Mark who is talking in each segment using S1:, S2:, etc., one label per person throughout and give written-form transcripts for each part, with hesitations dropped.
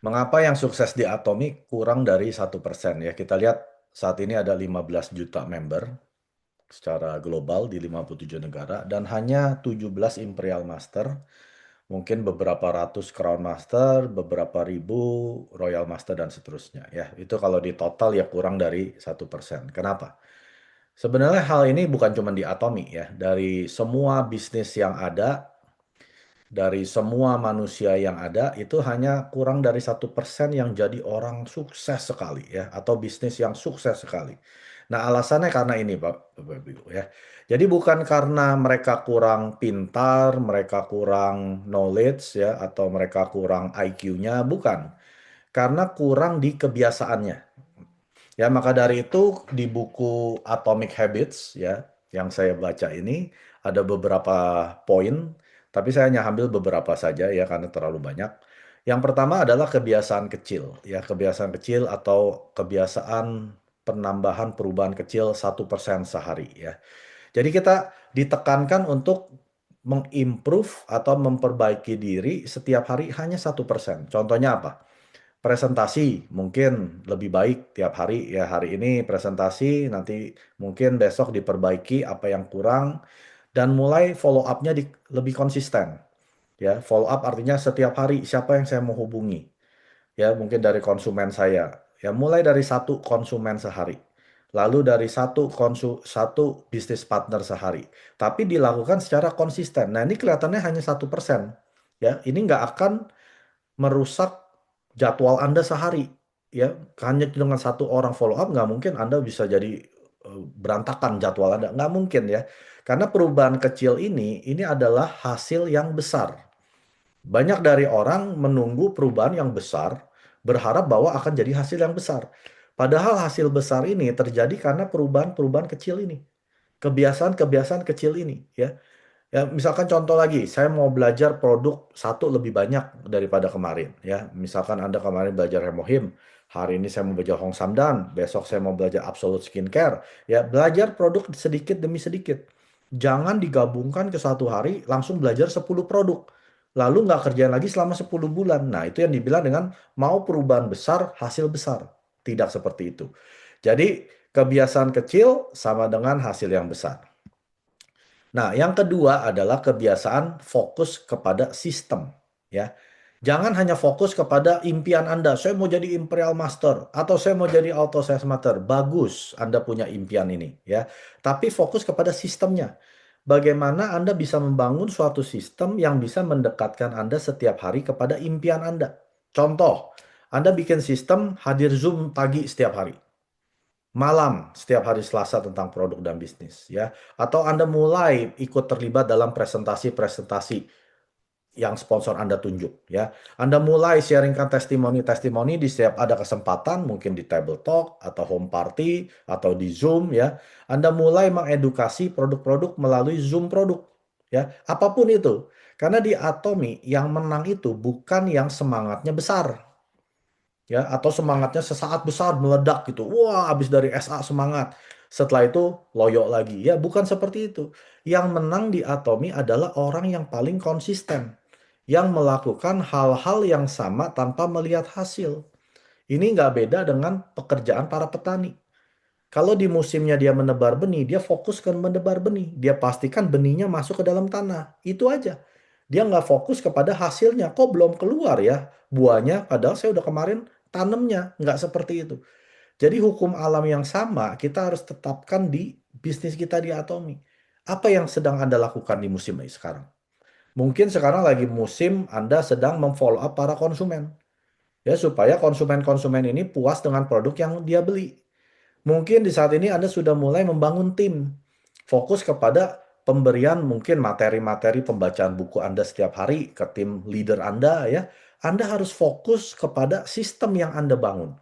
S1: Mengapa yang sukses di Atomic kurang dari 1% ya? Kita lihat saat ini ada 15 juta member secara global di 57 negara dan hanya 17 Imperial Master, mungkin beberapa ratus Crown Master, beberapa ribu Royal Master dan seterusnya ya. Itu kalau di total ya kurang dari 1%. Kenapa? Sebenarnya hal ini bukan cuma di Atomic ya, dari semua bisnis yang ada, dari semua manusia yang ada itu hanya kurang dari 1% yang jadi orang sukses sekali ya atau bisnis yang sukses sekali. Nah, alasannya karena ini, Bapak Ibu ya. Jadi bukan karena mereka kurang pintar, mereka kurang knowledge ya atau mereka kurang IQ-nya, bukan. Karena kurang di kebiasaannya. Ya, maka dari itu di buku Atomic Habits ya, yang saya baca ini ada beberapa poin, tapi saya hanya ambil beberapa saja ya karena terlalu banyak. Yang pertama adalah kebiasaan kecil ya, kebiasaan kecil atau kebiasaan penambahan perubahan kecil 1% sehari ya. Jadi kita ditekankan untuk mengimprove atau memperbaiki diri setiap hari hanya 1%. Contohnya apa? Presentasi mungkin lebih baik tiap hari ya, hari ini presentasi, nanti mungkin besok diperbaiki apa yang kurang dan mulai follow up-nya lebih konsisten ya. Follow up artinya setiap hari siapa yang saya mau hubungi ya, mungkin dari konsumen saya ya, mulai dari satu konsumen sehari, lalu dari satu bisnis partner sehari, tapi dilakukan secara konsisten. Nah, ini kelihatannya hanya 1% ya, ini nggak akan merusak jadwal Anda sehari ya. Hanya dengan satu orang follow up nggak mungkin Anda bisa jadi berantakan jadwal Anda, nggak mungkin ya, karena perubahan kecil ini adalah hasil yang besar. Banyak dari orang menunggu perubahan yang besar, berharap bahwa akan jadi hasil yang besar, padahal hasil besar ini terjadi karena perubahan-perubahan kecil ini, kebiasaan-kebiasaan kecil ini ya. Ya, misalkan contoh lagi, saya mau belajar produk satu lebih banyak daripada kemarin. Ya, misalkan Anda kemarin belajar Hemohim, hari ini saya mau belajar Hong Samdan, besok saya mau belajar Absolute Skincare. Ya, belajar produk sedikit demi sedikit. Jangan digabungkan ke satu hari, langsung belajar 10 produk. Lalu nggak kerjain lagi selama 10 bulan. Nah, itu yang dibilang dengan mau perubahan besar, hasil besar. Tidak seperti itu. Jadi, kebiasaan kecil sama dengan hasil yang besar. Nah, yang kedua adalah kebiasaan fokus kepada sistem, ya. Jangan hanya fokus kepada impian Anda, saya mau jadi Imperial Master atau saya mau jadi Auto Sales Master. Bagus, Anda punya impian ini, ya. Tapi fokus kepada sistemnya. Bagaimana Anda bisa membangun suatu sistem yang bisa mendekatkan Anda setiap hari kepada impian Anda. Contoh, Anda bikin sistem hadir Zoom pagi setiap hari, malam setiap hari Selasa tentang produk dan bisnis ya, atau Anda mulai ikut terlibat dalam presentasi-presentasi yang sponsor Anda tunjuk ya. Anda mulai sharingkan testimoni-testimoni di setiap ada kesempatan, mungkin di table talk atau home party atau di Zoom ya. Anda mulai mengedukasi produk-produk melalui Zoom produk ya, apapun itu. Karena di Atomi yang menang itu bukan yang semangatnya besar ya, atau semangatnya sesaat besar meledak gitu. Wah, habis dari SA semangat. Setelah itu loyo lagi. Ya, bukan seperti itu. Yang menang di Atomi adalah orang yang paling konsisten, yang melakukan hal-hal yang sama tanpa melihat hasil. Ini nggak beda dengan pekerjaan para petani. Kalau di musimnya dia menebar benih, dia fokus ke menebar benih. Dia pastikan benihnya masuk ke dalam tanah. Itu aja. Dia nggak fokus kepada hasilnya. Kok belum keluar ya buahnya? Padahal saya udah kemarin tanamnya. Nggak seperti itu. Jadi hukum alam yang sama kita harus tetapkan di bisnis kita di Atomi. Apa yang sedang Anda lakukan di musim ini sekarang? Mungkin sekarang lagi musim Anda sedang memfollow up para konsumen. Ya, supaya konsumen-konsumen ini puas dengan produk yang dia beli. Mungkin di saat ini Anda sudah mulai membangun tim. Fokus kepada pemberian mungkin materi-materi pembacaan buku Anda setiap hari ke tim leader Anda ya. Anda harus fokus kepada sistem yang Anda bangun.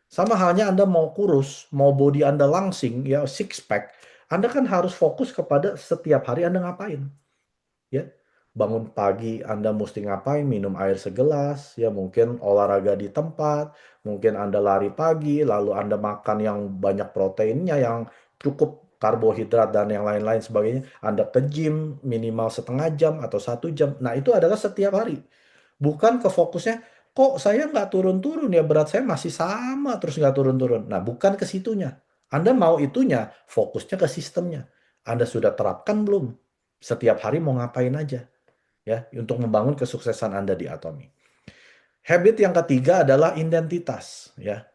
S1: Sama halnya Anda mau kurus, mau body Anda langsing ya, six pack, Anda kan harus fokus kepada setiap hari Anda ngapain. Ya, bangun pagi Anda mesti ngapain, minum air segelas, ya mungkin olahraga di tempat, mungkin Anda lari pagi, lalu Anda makan yang banyak proteinnya, yang cukup karbohidrat dan yang lain-lain sebagainya. Anda ke gym minimal setengah jam atau 1 jam. Nah, itu adalah setiap hari. Bukan ke fokusnya, kok saya nggak turun-turun ya, berat saya masih sama terus nggak turun-turun. Nah, bukan ke situnya. Anda mau itunya, fokusnya ke sistemnya. Anda sudah terapkan belum? Setiap hari mau ngapain aja ya untuk membangun kesuksesan Anda di Atomi. Habit yang ketiga adalah identitas ya,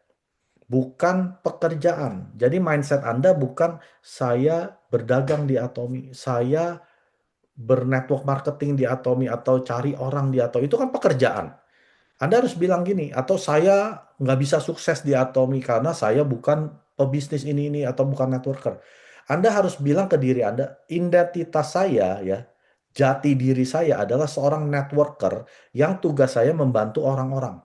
S1: bukan pekerjaan. Jadi mindset Anda bukan saya berdagang di Atomi, saya bernetwork marketing di Atomi atau cari orang di Atomi. Itu kan pekerjaan. Anda harus bilang gini, atau saya nggak bisa sukses di Atomi karena saya bukan pebisnis ini atau bukan networker. Anda harus bilang ke diri Anda, identitas saya ya, jati diri saya adalah seorang networker yang tugas saya membantu orang-orang.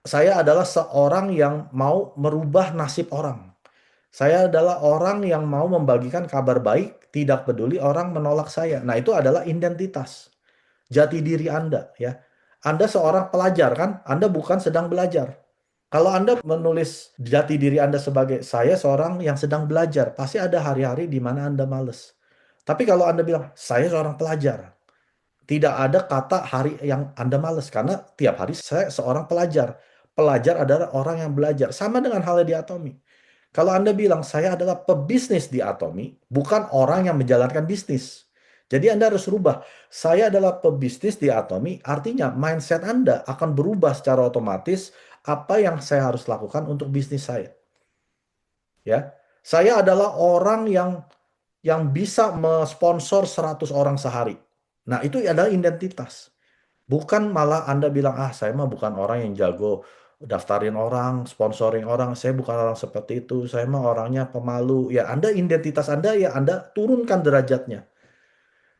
S1: Saya adalah seorang yang mau merubah nasib orang. Saya adalah orang yang mau membagikan kabar baik, tidak peduli orang menolak saya. Nah, itu adalah identitas jati diri Anda ya. Anda seorang pelajar kan? Anda bukan sedang belajar. Kalau Anda menulis jati diri Anda sebagai saya seorang yang sedang belajar, pasti ada hari-hari di mana Anda males. Tapi kalau Anda bilang saya seorang pelajar, tidak ada kata hari yang Anda males karena tiap hari saya seorang pelajar. Pelajar adalah orang yang belajar. Sama dengan halnya di Atomi. Kalau Anda bilang saya adalah pebisnis di Atomi, bukan orang yang menjalankan bisnis. Jadi Anda harus rubah. Saya adalah pebisnis di Atomi, artinya mindset Anda akan berubah secara otomatis apa yang saya harus lakukan untuk bisnis saya. Ya, saya adalah orang yang bisa mensponsor 100 orang sehari. Nah, itu adalah identitas. Bukan malah Anda bilang, ah saya mah bukan orang yang jago daftarin orang, sponsoring orang, saya bukan orang seperti itu, saya mah orangnya pemalu. Ya Anda identitas Anda ya Anda turunkan derajatnya.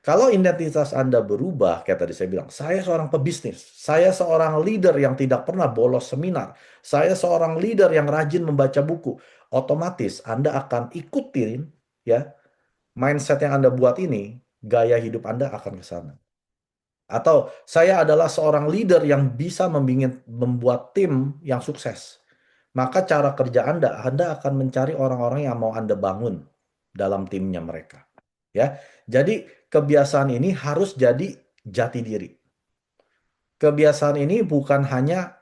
S1: Kalau identitas Anda berubah, kayak tadi saya bilang, saya seorang pebisnis, saya seorang leader yang tidak pernah bolos seminar, saya seorang leader yang rajin membaca buku, otomatis Anda akan ikutin ya mindset yang Anda buat ini, gaya hidup Anda akan ke sana. Atau saya adalah seorang leader yang bisa membuat tim yang sukses. Maka cara kerja Anda akan mencari orang-orang yang mau Anda bangun dalam timnya mereka. Ya, jadi kebiasaan ini harus jadi jati diri. Kebiasaan ini bukan hanya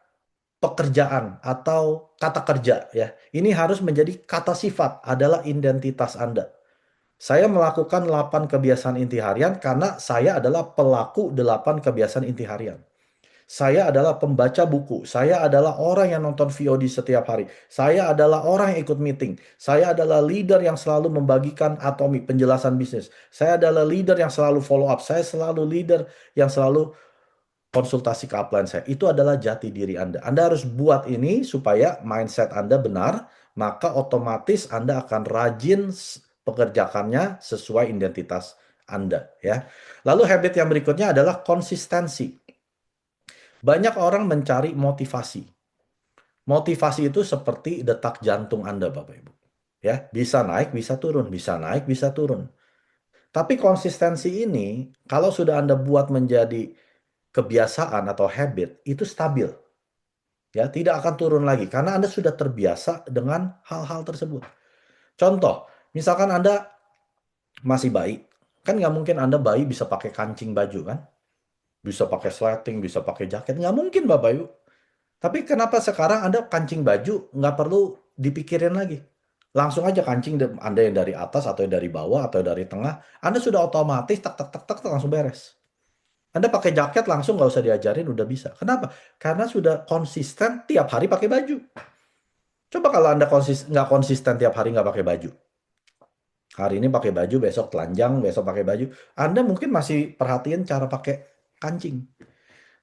S1: pekerjaan atau kata kerja ya. Ini harus menjadi kata sifat, adalah identitas Anda. Saya melakukan 8 kebiasaan inti harian karena saya adalah pelaku 8 kebiasaan inti harian. Saya adalah pembaca buku. Saya adalah orang yang nonton VOD setiap hari. Saya adalah orang yang ikut meeting. Saya adalah leader yang selalu membagikan Atomi, penjelasan bisnis. Saya adalah leader yang selalu follow up. Saya selalu leader yang selalu konsultasi ke upline saya. Itu adalah jati diri Anda. Anda harus buat ini supaya mindset Anda benar, maka otomatis Anda akan rajin pekerjakannya sesuai identitas Anda ya. Lalu habit yang berikutnya adalah konsistensi. Banyak orang mencari motivasi. Motivasi itu seperti detak jantung Anda, Bapak Ibu. Ya, bisa naik, bisa turun, bisa naik, bisa turun. Tapi konsistensi ini kalau sudah Anda buat menjadi kebiasaan atau habit, itu stabil. Ya, tidak akan turun lagi karena Anda sudah terbiasa dengan hal-hal tersebut. Contoh, misalkan Anda masih bayi, kan nggak mungkin Anda bayi bisa pakai kancing baju kan? Bisa pakai sleting, bisa pakai jaket, nggak mungkin Bapak Ibu. Tapi kenapa sekarang Anda kancing baju nggak perlu dipikirin lagi? Langsung aja kancing Anda yang dari atas atau yang dari bawah atau dari tengah, Anda sudah otomatis tak tak tak tak tak, langsung beres. Anda pakai jaket langsung nggak usah diajarin udah bisa. Kenapa? Karena sudah konsisten tiap hari pakai baju. Coba kalau Anda nggak konsisten tiap hari nggak pakai baju. Hari ini pakai baju, besok telanjang, besok pakai baju. Anda mungkin masih perhatiin cara pakai kancing.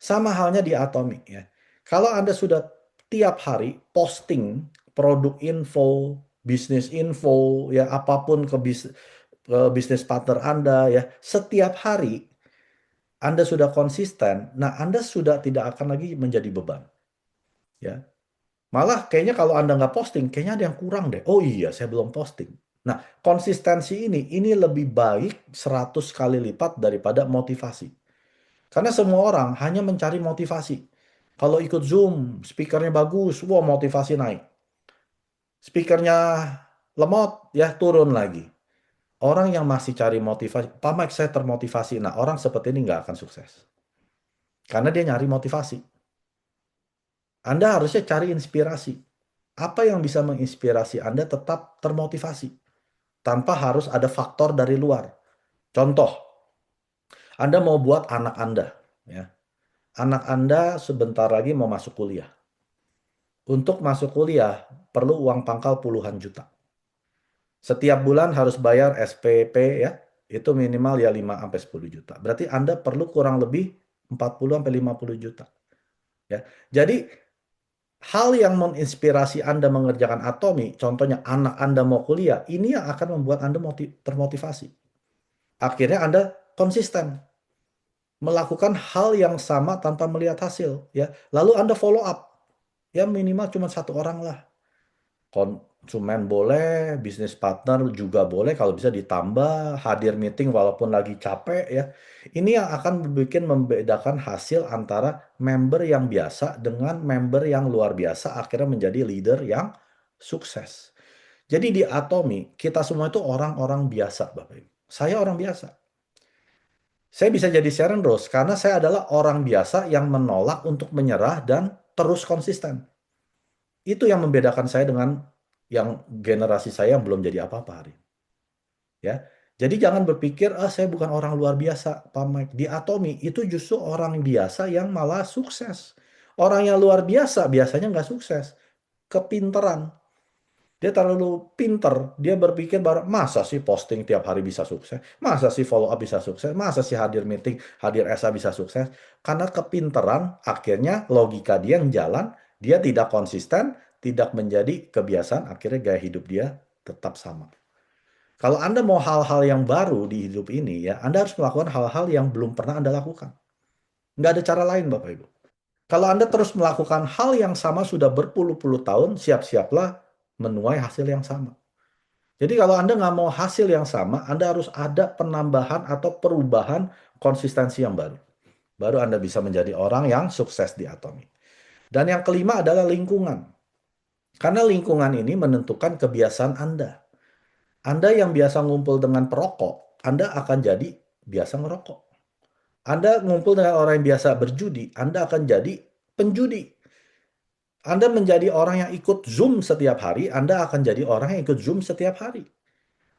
S1: Sama halnya di Atomic ya. Kalau Anda sudah tiap hari posting produk info, bisnis info, ya apapun ke bisnis partner Anda ya, setiap hari Anda sudah konsisten, nah Anda sudah tidak akan lagi menjadi beban. Ya, malah kayaknya kalau Anda nggak posting, kayaknya ada yang kurang deh. Oh iya, saya belum posting. Nah, konsistensi ini lebih baik 100 kali lipat daripada motivasi. Karena semua orang hanya mencari motivasi. Kalau ikut Zoom, speakernya bagus, wah motivasi naik. Speakernya lemot, ya turun lagi. Orang yang masih cari motivasi, Pak Mike saya termotivasi. Nah orang seperti ini nggak akan sukses. Karena dia nyari motivasi. Anda harusnya cari inspirasi. Apa yang bisa menginspirasi Anda tetap termotivasi tanpa harus ada faktor dari luar. Contoh, Anda mau buat anak Anda, ya. Anak Anda sebentar lagi mau masuk kuliah. Untuk masuk kuliah perlu uang pangkal puluhan juta. Setiap bulan harus bayar SPP ya. Itu minimal ya 5 sampai 10 juta. Berarti Anda perlu kurang lebih 40 sampai 50 juta, ya. Jadi hal yang menginspirasi Anda mengerjakan Atomi, contohnya anak Anda mau kuliah, ini yang akan membuat Anda termotivasi. Akhirnya Anda konsisten melakukan hal yang sama tanpa melihat hasil, ya. Lalu Anda follow up, ya minimal cuma satu orang lah. Konsumen boleh, bisnis partner juga boleh, kalau bisa ditambah, hadir meeting walaupun lagi capek ya. Ini yang akan bikin membedakan hasil antara member yang biasa dengan member yang luar biasa, akhirnya menjadi leader yang sukses. Jadi di Atomi, kita semua itu orang-orang biasa, Bapak Ibu. Saya orang biasa. Saya bisa jadi Sharon Rose karena saya adalah orang biasa yang menolak untuk menyerah dan terus konsisten. Itu yang membedakan saya dengan yang generasi saya yang belum jadi apa-apa hari ini, ya. Jadi jangan berpikir, ah saya bukan orang luar biasa, Pak Mike. Di Atomi itu justru orang biasa yang malah sukses. Orang yang luar biasa biasanya nggak sukses. Kepinteran. Dia terlalu pinter. Dia berpikir bahwa masa sih posting tiap hari bisa sukses? Masa sih follow up bisa sukses? Masa sih hadir meeting, hadir SA bisa sukses? Karena kepinteran, akhirnya logika dia yang jalan, dia tidak konsisten, tidak menjadi kebiasaan, akhirnya gaya hidup dia tetap sama. Kalau Anda mau hal-hal yang baru di hidup ini, ya Anda harus melakukan hal-hal yang belum pernah Anda lakukan. Nggak ada cara lain, Bapak Ibu. Kalau Anda terus melakukan hal yang sama sudah berpuluh-puluh tahun, siap-siaplah menuai hasil yang sama. Jadi kalau Anda nggak mau hasil yang sama, Anda harus ada penambahan atau perubahan konsistensi yang baru. Baru Anda bisa menjadi orang yang sukses di Atomi. Dan yang kelima adalah lingkungan. Karena lingkungan ini menentukan kebiasaan Anda. Anda yang biasa ngumpul dengan perokok, Anda akan jadi biasa ngerokok. Anda ngumpul dengan orang yang biasa berjudi, Anda akan jadi penjudi. Anda menjadi orang yang ikut Zoom setiap hari, Anda akan jadi orang yang ikut Zoom setiap hari.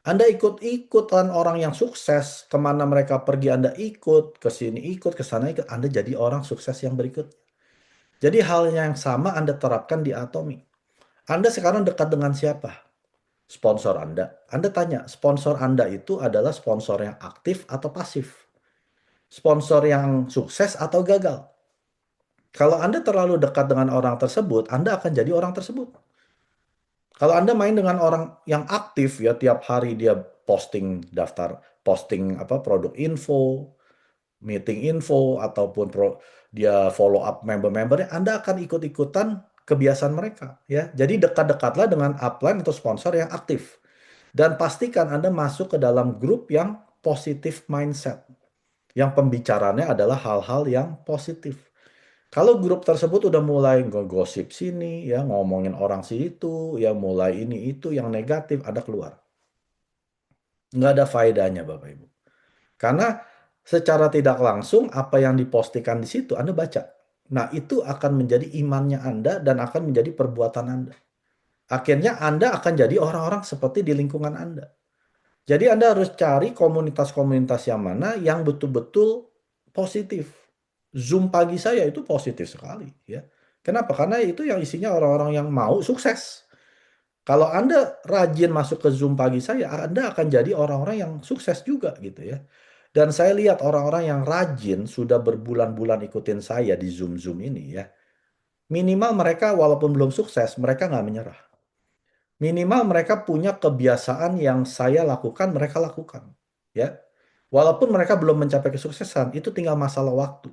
S1: Anda ikut-ikutan orang yang sukses, kemana mereka pergi Anda ikut, ke sini ikut, ke sana ikut, Anda jadi orang sukses yang berikutnya. Jadi hal yang sama Anda terapkan di Atomi. Anda sekarang dekat dengan siapa? Sponsor Anda. Anda tanya, sponsor Anda itu adalah sponsor yang aktif atau pasif? Sponsor yang sukses atau gagal? Kalau Anda terlalu dekat dengan orang tersebut, Anda akan jadi orang tersebut. Kalau Anda main dengan orang yang aktif ya tiap hari dia posting apa produk info, meeting info ataupun dia follow up member-membernya, Anda akan ikut-ikutan kebiasaan mereka ya. Jadi dekat-dekatlah dengan upline atau sponsor yang aktif. Dan pastikan Anda masuk ke dalam grup yang positif mindset. Yang pembicaranya adalah hal-hal yang positif. Kalau grup tersebut udah mulai ngegosip sini, ya ngomongin orang situ, ya mulai ini itu yang negatif, Anda keluar. Nggak ada faedahnya Bapak Ibu. Karena secara tidak langsung apa yang dipostingkan di situ Anda baca. Nah itu akan menjadi imannya Anda dan akan menjadi perbuatan Anda. Akhirnya Anda akan jadi orang-orang seperti di lingkungan Anda. Jadi Anda harus cari komunitas-komunitas yang mana yang betul-betul positif. Zoom pagi saya itu positif sekali ya. Kenapa? Karena itu yang isinya orang-orang yang mau sukses. Kalau Anda rajin masuk ke Zoom pagi saya, Anda akan jadi orang-orang yang sukses juga gitu ya. Dan saya lihat orang-orang yang rajin sudah berbulan-bulan ikutin saya di Zoom-Zoom ini ya. Minimal mereka walaupun belum sukses, mereka nggak menyerah. Minimal mereka punya kebiasaan yang saya lakukan, mereka lakukan. Ya. Walaupun mereka belum mencapai kesuksesan, itu tinggal masalah waktu.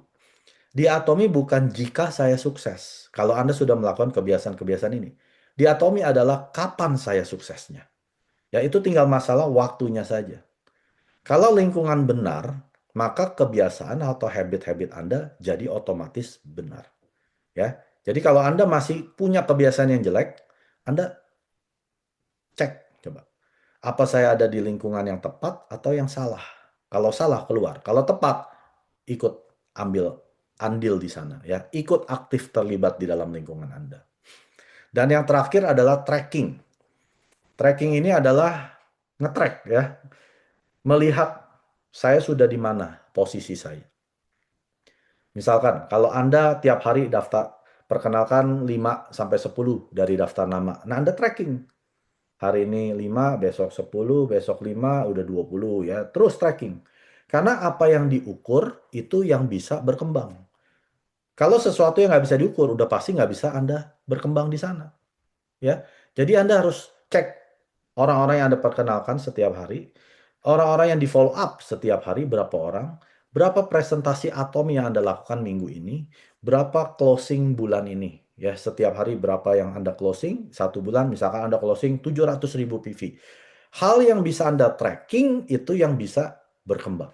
S1: Di Atomi bukan jika saya sukses. Kalau Anda sudah melakukan kebiasaan-kebiasaan ini. Di Atomi adalah kapan saya suksesnya. Ya itu tinggal masalah waktunya saja. Kalau lingkungan benar, maka kebiasaan atau habit-habit Anda jadi otomatis benar. Ya. Jadi kalau Anda masih punya kebiasaan yang jelek, Anda cek coba. Apa saya ada di lingkungan yang tepat atau yang salah? Kalau salah keluar, kalau tepat ikut ambil andil di sana ya, ikut aktif terlibat di dalam lingkungan Anda. Dan yang terakhir adalah tracking. Tracking ini adalah nge-track ya, melihat saya sudah di mana posisi saya. Misalkan kalau Anda tiap hari daftar, perkenalkan 5 sampai 10 dari daftar nama. Nah, Anda tracking. Hari ini 5, besok 10, besok 5, udah 20 ya. Terus tracking. Karena apa yang diukur itu yang bisa berkembang. Kalau sesuatu yang nggak bisa diukur, udah pasti nggak bisa Anda berkembang di sana. Ya, jadi Anda harus cek orang-orang yang Anda perkenalkan setiap hari, orang-orang yang di follow up setiap hari berapa orang, berapa presentasi atom yang Anda lakukan minggu ini, berapa closing bulan ini. Ya, setiap hari berapa yang Anda closing, satu bulan misalkan Anda closing 700.000 PV. Hal yang bisa Anda tracking itu yang bisa berkembang.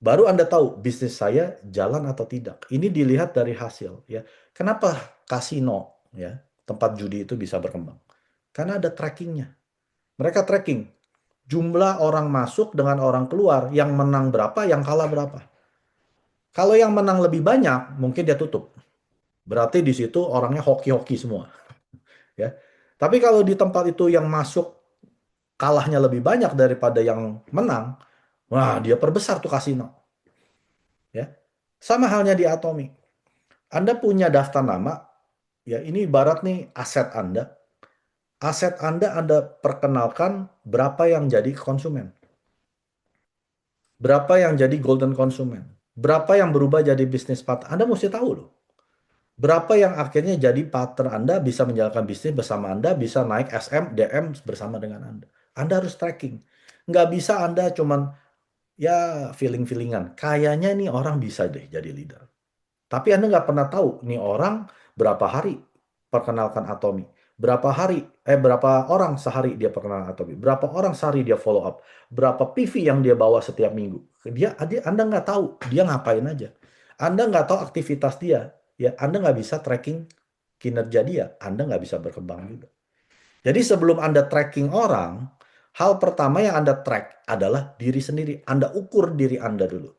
S1: Baru Anda tahu bisnis saya jalan atau tidak. Ini dilihat dari hasil ya. Kenapa kasino ya, tempat judi itu bisa berkembang? Karena ada trackingnya. Mereka tracking jumlah orang masuk dengan orang keluar, yang menang berapa, yang kalah berapa. Kalau yang menang lebih banyak, mungkin dia tutup. Berarti di situ orangnya hoki-hoki semua, ya. Tapi kalau di tempat itu yang masuk kalahnya lebih banyak daripada yang menang, wah dia perbesar tuh kasino, ya. Sama halnya di Atomi. Anda punya daftar nama, ya ini ibarat nih aset Anda. Aset Anda perkenalkan berapa yang jadi konsumen. Berapa yang jadi golden konsumen. Berapa yang berubah jadi bisnis partner. Anda mesti tahu loh. Berapa yang akhirnya jadi partner Anda, bisa menjalankan bisnis bersama Anda, bisa naik SM, DM bersama dengan Anda. Anda harus tracking. Nggak bisa Anda cuman ya feeling-feelingan. Kayaknya nih orang bisa deh jadi leader. Tapi Anda nggak pernah tahu nih orang berapa hari perkenalkan Atomi. Berapa orang sehari dia perkenalkan Atomi. Berapa orang sehari dia follow up. Berapa PV yang dia bawa setiap minggu. Anda nggak tahu dia ngapain aja. Anda nggak tahu aktivitas dia. Ya, Anda nggak bisa tracking kinerja dia. Anda nggak bisa berkembang juga. Jadi sebelum Anda tracking orang, hal pertama yang Anda track adalah diri sendiri. Anda ukur diri Anda dulu.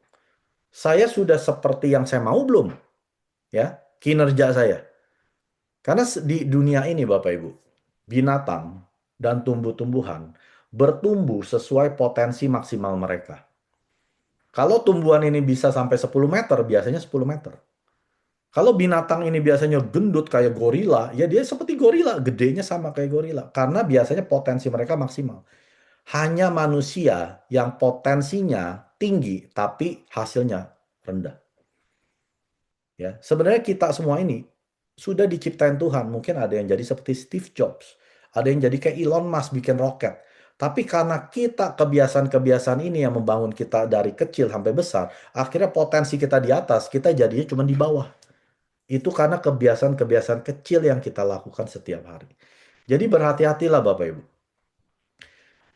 S1: Saya sudah seperti yang saya mau belum? Ya, kinerja saya. Karena di dunia ini Bapak Ibu, binatang dan tumbuh-tumbuhan bertumbuh sesuai potensi maksimal mereka. Kalau tumbuhan ini bisa sampai 10 meter, biasanya 10 meter. Kalau binatang ini biasanya gendut kayak gorila, ya dia seperti gorila, gedenya sama kayak gorila. Karena biasanya potensi mereka maksimal. Hanya manusia yang potensinya tinggi, tapi hasilnya rendah. Ya, sebenarnya kita semua ini sudah diciptain Tuhan. Mungkin ada yang jadi seperti Steve Jobs, ada yang jadi kayak Elon Musk bikin roket. Tapi karena kita kebiasaan-kebiasaan ini yang membangun kita dari kecil sampai besar, akhirnya potensi kita di atas, kita jadinya cuma di bawah. Itu karena kebiasaan-kebiasaan kecil yang kita lakukan setiap hari. Jadi berhati-hatilah Bapak Ibu.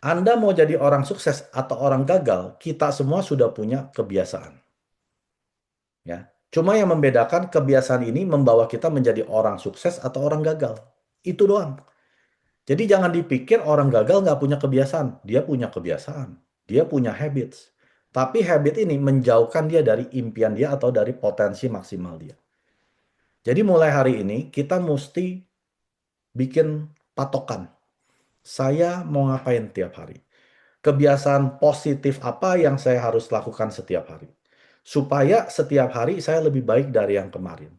S1: Anda mau jadi orang sukses atau orang gagal, kita semua sudah punya kebiasaan. Ya. Cuma yang membedakan kebiasaan ini membawa kita menjadi orang sukses atau orang gagal. Itu doang. Jadi jangan dipikir orang gagal nggak punya kebiasaan. Dia punya kebiasaan. Dia punya habits. Tapi habit ini menjauhkan dia dari impian dia atau dari potensi maksimal dia. Jadi mulai hari ini kita mesti bikin patokan. Saya mau ngapain tiap hari? Kebiasaan positif apa yang saya harus lakukan setiap hari? Supaya setiap hari saya lebih baik dari yang kemarin.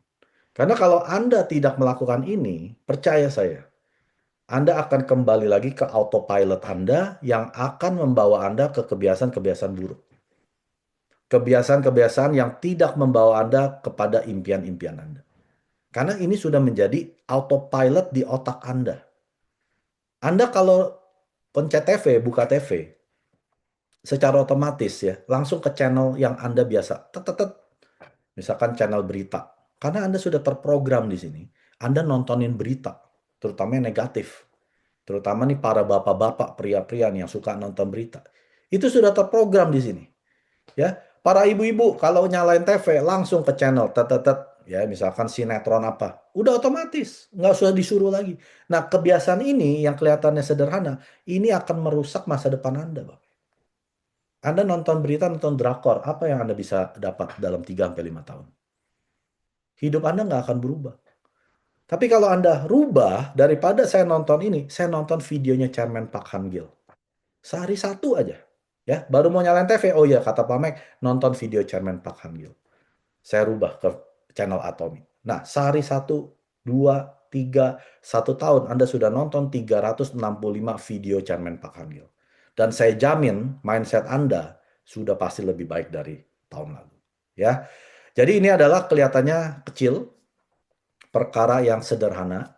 S1: Karena kalau Anda tidak melakukan ini, percaya saya, Anda akan kembali lagi ke autopilot Anda yang akan membawa Anda ke kebiasaan-kebiasaan buruk. Kebiasaan-kebiasaan yang tidak membawa Anda kepada impian-impian Anda. Karena ini sudah menjadi autopilot di otak Anda. Anda kalau pencet TV, buka TV, secara otomatis ya, langsung ke channel yang Anda biasa. Misalkan channel berita. Karena Anda sudah terprogram di sini. Anda nontonin berita, terutama yang negatif. Terutama nih para bapak-bapak, pria-pria nih yang suka nonton berita. Itu sudah terprogram di sini. Ya, para ibu-ibu kalau nyalain TV langsung ke channel tetetet ya, misalkan sinetron apa. Udah otomatis, nggak usah disuruh lagi. Nah, kebiasaan ini yang kelihatannya sederhana, ini akan merusak masa depan Anda, Bapak. Anda nonton berita, nonton drakor, apa yang Anda bisa dapat dalam 3 sampai 5 tahun? Hidup Anda nggak akan berubah. Tapi kalau Anda rubah, daripada saya nonton ini, saya nonton videonya Chairman Park Han-gil. Sehari satu aja. Ya, baru mau nyalain TV, oh ya kata Pak Mek, nonton video Chairman Park Han-gil. Saya rubah ke channel Atomic. Nah, sehari satu, dua, tiga, 1 tahun Anda sudah nonton 365 video Chairman Park Han-gil. Dan saya jamin mindset Anda sudah pasti lebih baik dari tahun lalu. Ya, jadi ini adalah kelihatannya kecil, perkara yang sederhana,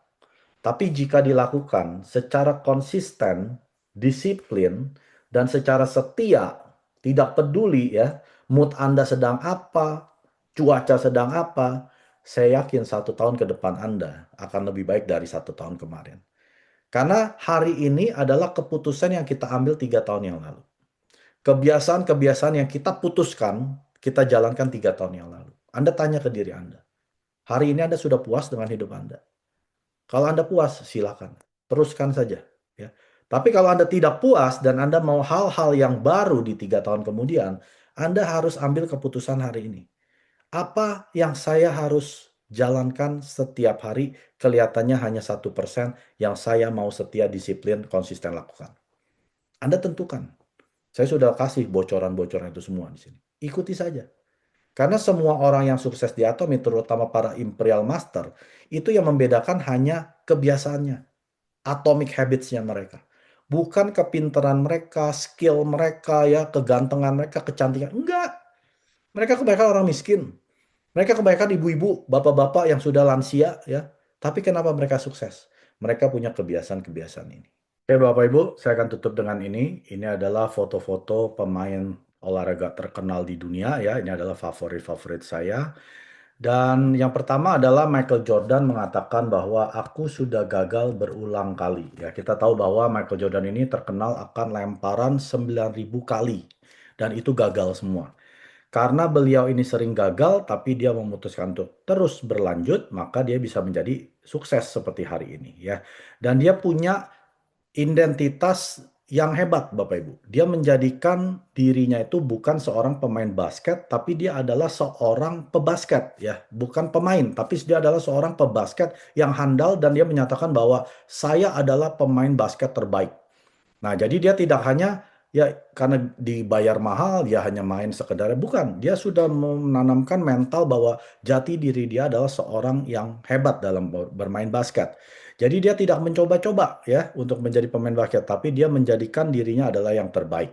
S1: tapi jika dilakukan secara konsisten, disiplin, dan secara setia, tidak peduli ya, mood Anda sedang apa, cuaca sedang apa, saya yakin 1 tahun ke depan Anda akan lebih baik dari 1 tahun kemarin. Karena hari ini adalah keputusan yang kita ambil 3 tahun yang lalu. Kebiasaan-kebiasaan yang kita putuskan, kita jalankan 3 tahun yang lalu. Anda tanya ke diri Anda, hari ini Anda sudah puas dengan hidup Anda? Kalau Anda puas, silakan. Teruskan saja. Ya. Tapi kalau Anda tidak puas dan Anda mau hal-hal yang baru di 3 tahun kemudian, Anda harus ambil keputusan hari ini. Apa yang saya harus jalankan setiap hari kelihatannya hanya 1% yang saya mau setia, disiplin, konsisten lakukan. Anda tentukan. Saya sudah kasih bocoran-bocoran itu semua di sini. Ikuti saja. Karena semua orang yang sukses di Atomi, terutama para Imperial Master, itu yang membedakan hanya kebiasaannya, atomic habits-nya mereka. Bukan kepintaran mereka, skill mereka, ya, kegantengan mereka, kecantikan. Enggak. Mereka kebanyakan orang miskin. Mereka kebanyakan ibu-ibu, bapak-bapak yang sudah lansia, ya. Tapi kenapa mereka sukses? Mereka punya kebiasaan-kebiasaan ini. Oke, Bapak Ibu, saya akan tutup dengan ini. Ini adalah foto-foto pemain olahraga terkenal di dunia, ya. Ini adalah favorit-favorit saya. Dan yang pertama adalah Michael Jordan mengatakan bahwa aku sudah gagal berulang kali. Ya, kita tahu bahwa Michael Jordan ini terkenal akan lemparan 9.000 kali. Dan itu gagal semua. Karena beliau ini sering gagal, tapi dia memutuskan untuk terus berlanjut, maka dia bisa menjadi sukses seperti hari ini. Ya. Dan dia punya identitas yang hebat, Bapak Ibu. Dia menjadikan dirinya itu bukan seorang pemain basket, tapi dia adalah seorang pebasket, ya, bukan pemain, tapi dia adalah seorang pebasket yang handal dan dia menyatakan bahwa saya adalah pemain basket terbaik. Nah, jadi dia tidak hanya ya karena dibayar mahal dia hanya main sekedar, bukan. Dia sudah menanamkan mental bahwa jati diri dia adalah seorang yang hebat dalam bermain basket. Jadi dia tidak mencoba-coba ya untuk menjadi pemain basket, tapi dia menjadikan dirinya adalah yang terbaik.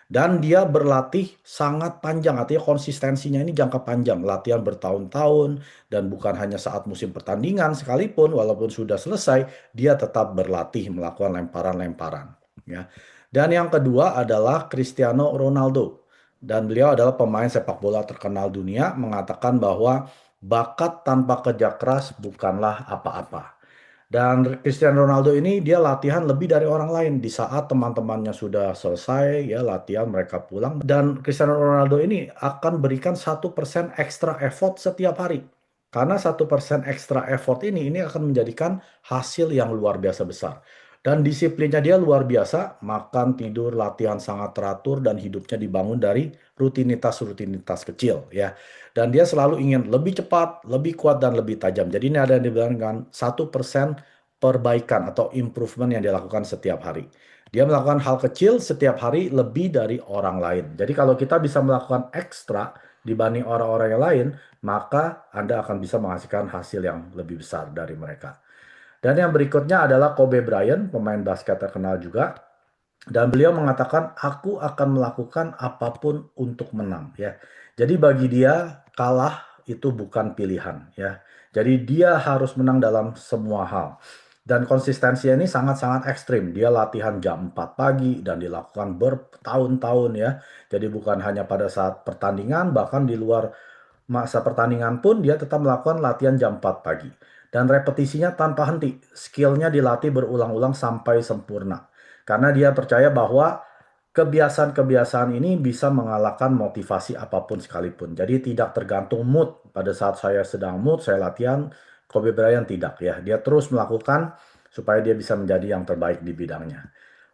S1: Dan dia berlatih sangat panjang, artinya konsistensinya ini jangka panjang, latihan bertahun-tahun dan bukan hanya saat musim pertandingan sekalipun, walaupun sudah selesai, dia tetap berlatih melakukan lemparan-lemparan. Ya. Dan yang kedua adalah Cristiano Ronaldo. Dan beliau adalah pemain sepak bola terkenal dunia, mengatakan bahwa bakat tanpa kerja keras bukanlah apa-apa. Dan Cristiano Ronaldo ini dia latihan lebih dari orang lain. Di saat teman-temannya sudah selesai ya latihan, mereka pulang. Dan Cristiano Ronaldo ini akan berikan 1% extra effort setiap hari. Karena 1% extra effort ini akan menjadikan hasil yang luar biasa besar. Dan disiplinnya dia luar biasa, makan, tidur, latihan sangat teratur, dan hidupnya dibangun dari rutinitas-rutinitas kecil ya. Dan dia selalu ingin lebih cepat, lebih kuat, dan lebih tajam. Jadi ini ada yang dibilang dengan 1% perbaikan atau improvement yang dilakukan setiap hari. Dia melakukan hal kecil setiap hari lebih dari orang lain. Jadi kalau kita bisa melakukan ekstra dibanding orang-orang yang lain, maka Anda akan bisa menghasilkan hasil yang lebih besar dari mereka. Dan yang berikutnya adalah Kobe Bryant, pemain basket terkenal juga. Dan beliau mengatakan, aku akan melakukan apapun untuk menang. Ya, jadi bagi dia kalah itu bukan pilihan. Ya, jadi dia harus menang dalam semua hal. Dan konsistensinya ini sangat-sangat ekstrim. Dia latihan jam 4 pagi dan dilakukan bertahun-tahun ya. Jadi bukan hanya pada saat pertandingan, bahkan di luar masa pertandingan pun dia tetap melakukan latihan jam 4 pagi. Dan repetisinya tanpa henti. Skillnya dilatih berulang-ulang sampai sempurna. Karena dia percaya bahwa kebiasaan-kebiasaan ini bisa mengalahkan motivasi apapun sekalipun. Jadi tidak tergantung mood. Pada saat saya sedang mood, saya latihan. Kobe Bryant tidak ya. Dia terus melakukan supaya dia bisa menjadi yang terbaik di bidangnya.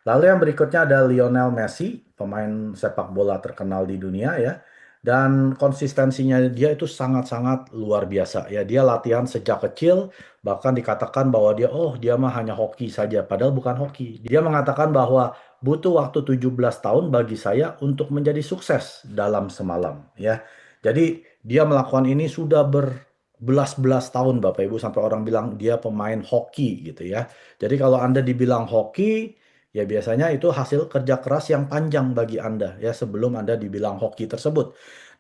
S1: Lalu yang berikutnya ada Lionel Messi, pemain sepak bola terkenal di dunia ya. Dan konsistensinya dia itu sangat-sangat luar biasa ya. Dia latihan sejak kecil, bahkan dikatakan bahwa dia mah hanya hoki saja, padahal bukan hoki. Dia mengatakan bahwa butuh waktu 17 tahun bagi saya untuk menjadi sukses dalam semalam ya. Jadi dia melakukan ini sudah berbelas-belas tahun Bapak Ibu, sampai orang bilang dia pemain hoki gitu ya. Jadi kalau Anda dibilang hoki, ya biasanya itu hasil kerja keras yang panjang bagi Anda ya sebelum Anda dibilang hoki tersebut.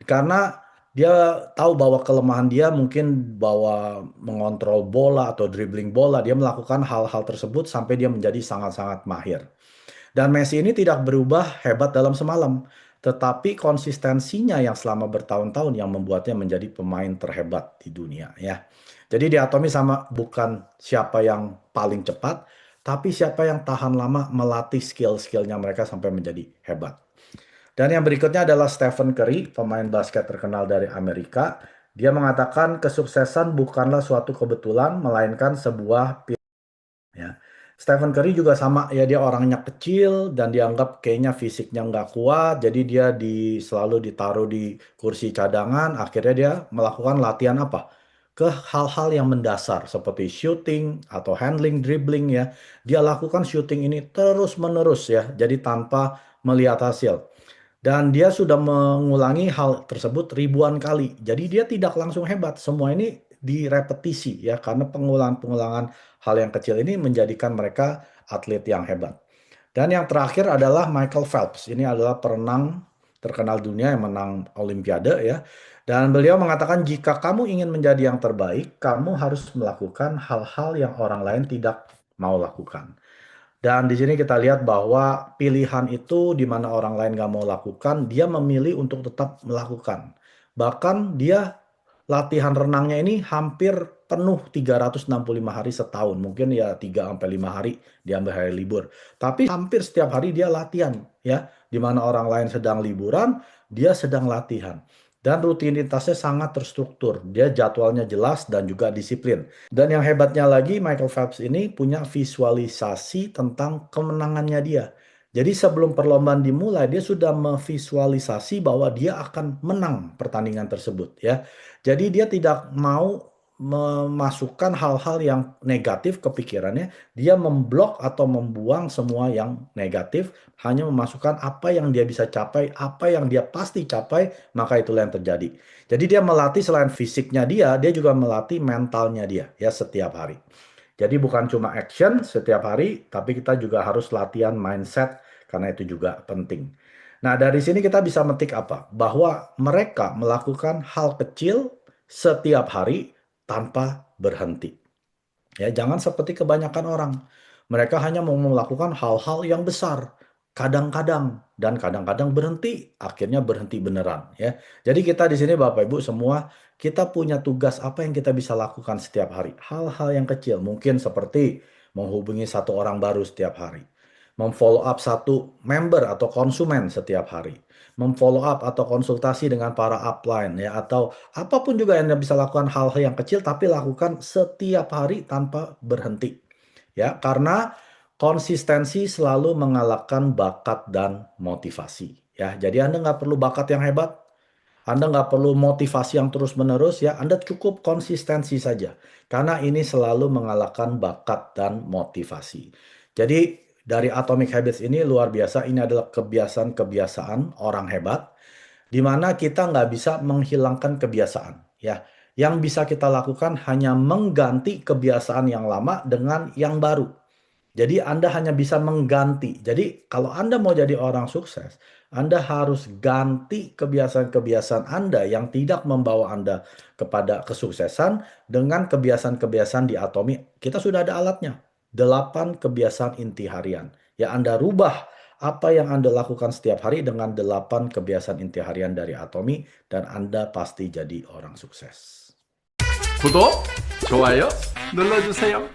S1: Karena dia tahu bahwa kelemahan dia mungkin bahwa mengontrol bola atau dribbling bola, dia melakukan hal-hal tersebut sampai dia menjadi sangat-sangat mahir. Dan Messi ini tidak berubah hebat dalam semalam, tetapi konsistensinya yang selama bertahun-tahun yang membuatnya menjadi pemain terhebat di dunia ya. Jadi diatomi sama bukan siapa yang paling cepat, tapi siapa yang tahan lama melatih skill-skillnya mereka sampai menjadi hebat. Dan yang berikutnya adalah Stephen Curry, pemain basket terkenal dari Amerika. Dia mengatakan kesuksesan bukanlah suatu kebetulan, melainkan sebuah ya. Stephen Curry juga sama ya, dia orangnya kecil dan dianggap kayaknya fisiknya nggak kuat, jadi dia selalu ditaruh di kursi cadangan. Akhirnya dia melakukan latihan apa? Ke hal-hal yang mendasar seperti shooting atau handling, dribbling ya. Dia lakukan shooting ini terus-menerus ya, jadi tanpa melihat hasil. Dan dia sudah mengulangi hal tersebut ribuan kali. Jadi dia tidak langsung hebat. Semua ini direpetisi ya, karena pengulangan-pengulangan hal yang kecil ini menjadikan mereka atlet yang hebat. Dan yang terakhir adalah Michael Phelps. Ini adalah perenang terkenal dunia yang menang Olimpiade ya. Dan beliau mengatakan jika kamu ingin menjadi yang terbaik, kamu harus melakukan hal-hal yang orang lain tidak mau lakukan. Dan di sini kita lihat bahwa pilihan itu di mana orang lain nggak mau lakukan, dia memilih untuk tetap melakukan. Bahkan dia latihan renangnya ini hampir penuh 365 hari setahun. Mungkin ya 3 sampai 5 hari diambil hari libur. Tapi hampir setiap hari dia latihan ya. Di mana orang lain sedang liburan, dia sedang latihan. Dan rutinitasnya sangat terstruktur. Dia jadwalnya jelas dan juga disiplin. Dan yang hebatnya lagi, Michael Phelps ini punya visualisasi tentang kemenangannya dia. Jadi sebelum perlombaan dimulai, dia sudah memvisualisasi bahwa dia akan menang pertandingan tersebut ya. Jadi dia tidak mau memasukkan hal-hal yang negatif ke pikirannya. Dia memblok atau membuang semua yang negatif, hanya memasukkan apa yang dia bisa capai, apa yang dia pasti capai, maka itulah yang terjadi. Jadi dia melatih selain fisiknya dia juga melatih mentalnya dia ya setiap hari. Jadi bukan cuma action setiap hari, tapi kita juga harus latihan mindset karena itu juga penting. Nah, dari sini kita bisa metik apa? Bahwa mereka melakukan hal kecil setiap hari tanpa berhenti. Ya, jangan seperti kebanyakan orang. Mereka hanya mau melakukan hal-hal yang besar, kadang-kadang dan kadang-kadang berhenti, akhirnya berhenti beneran ya. Jadi kita di sini Bapak Ibu semua, kita punya tugas apa yang kita bisa lakukan setiap hari. Hal-hal yang kecil, mungkin seperti menghubungi satu orang baru setiap hari, memfollow up satu member atau konsumen setiap hari, memfollow up atau konsultasi dengan para upline ya, atau apapun juga yang Anda bisa lakukan, hal-hal yang kecil tapi lakukan setiap hari tanpa berhenti. Ya, karena konsistensi selalu mengalahkan bakat dan motivasi. Ya, jadi Anda nggak perlu bakat yang hebat, Anda nggak perlu motivasi yang terus-menerus ya, Anda cukup konsistensi saja. Karena ini selalu mengalahkan bakat dan motivasi. Jadi dari Atomic Habits ini luar biasa, ini adalah kebiasaan-kebiasaan orang hebat, di mana kita nggak bisa menghilangkan kebiasaan. Ya, yang bisa kita lakukan hanya mengganti kebiasaan yang lama dengan yang baru. Jadi Anda hanya bisa mengganti. Jadi kalau Anda mau jadi orang sukses, Anda harus ganti kebiasaan-kebiasaan Anda yang tidak membawa Anda kepada kesuksesan dengan kebiasaan-kebiasaan di Atomi. Kita sudah ada alatnya. 8 kebiasaan inti harian. Ya, Anda rubah apa yang Anda lakukan setiap hari dengan 8 kebiasaan inti harian dari Atomi dan Anda pasti jadi orang sukses.
S2: 구독, 좋아요 눌러주세요.